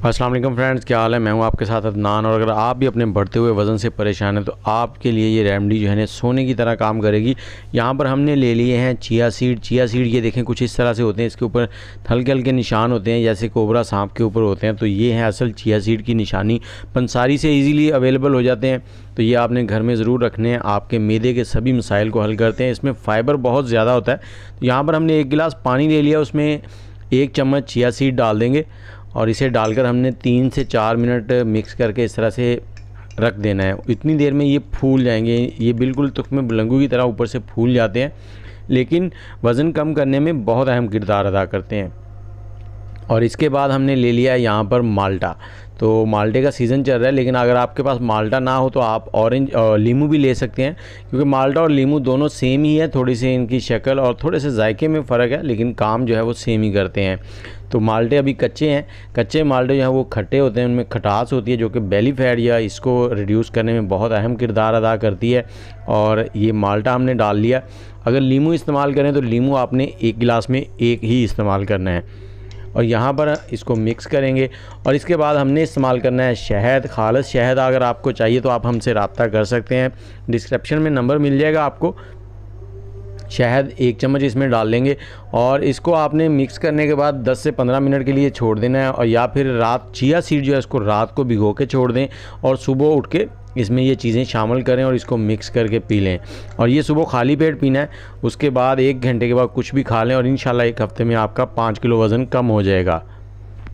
अस्सलाम वालेकुम फ्रेंड्स, क्या हाल है। मैं हूं आपके साथ अदनान। और अगर आप भी अपने बढ़ते हुए वज़न से परेशान हैं तो आपके लिए ये रेमेडी जो है ना सोने की तरह काम करेगी। यहाँ पर हमने ले लिए हैं चिया सीड। चिया सीड ये देखें कुछ इस तरह से होते हैं, इसके ऊपर हल्के हल्के निशान होते हैं जैसे कोबरा सांप के ऊपर होते हैं। तो ये है असल चिया सीड की निशानी। पंसारी से ईज़िली अवेलेबल हो जाते हैं, तो ये आपने घर में ज़रूर रखने हैं। आपके मैदे के सभी मसाइल को हल करते हैं। इसमें फ़ाइबर बहुत ज़्यादा होता है। तो यहाँ पर हमने 1 गिलास पानी ले लिया, उसमें 1 चम्मच चिया सीड डाल देंगे और इसे डालकर हमने 3 से 4 मिनट मिक्स करके इस तरह से रख देना है। इतनी देर में ये फूल जाएंगे। ये बिल्कुल तुख्मे बुलंगू की तरह ऊपर से फूल जाते हैं, लेकिन वज़न कम करने में बहुत अहम किरदार अदा करते हैं। और इसके बाद हमने ले लिया यहाँ पर माल्टा। तो माल्टे का सीज़न चल रहा है, लेकिन अगर आपके पास माल्टा ना हो तो आप ऑरेंज लीमू भी ले सकते हैं, क्योंकि माल्टा और लीमू दोनों सेम ही है। थोड़ी सी इनकी शक्ल और थोड़े से जायके में फ़र्क है, लेकिन काम जो है वो सेम ही करते हैं। तो माल्टे अभी कच्चे हैं। कच्चे माल्टे जो है वो खट्टे होते हैं, उनमें खटास होती है जो कि बेली फैट या इसको रिड्यूस करने में बहुत अहम किरदार अदा करती है। और ये माल्टा हमने डाल लिया। अगर लीमू इस्तेमाल करें तो लीमू आपने 1 गिलास में 1 ही इस्तेमाल करना है। और यहाँ पर इसको मिक्स करेंगे। और इसके बाद हमने इस्तेमाल करना है शहद, खालिस शहद। अगर आपको चाहिए तो आप हमसे रब्ता कर सकते हैं, डिस्क्रिप्शन में नंबर मिल जाएगा आपको। शहद 1 चम्मच इसमें डाल लेंगे और इसको आपने मिक्स करने के बाद 10 से 15 मिनट के लिए छोड़ देना है। और या फिर रात चिया सीड जो है इसको रात को भिगो के छोड़ दें और सुबह उठ के इसमें ये चीज़ें शामिल करें और इसको मिक्स करके पी लें। और ये सुबह खाली पेट पीना है। उसके बाद 1 घंटे के बाद कुछ भी खा लें और इंशाल्लाह 1 हफ्ते में आपका 5 किलो वज़न कम हो जाएगा।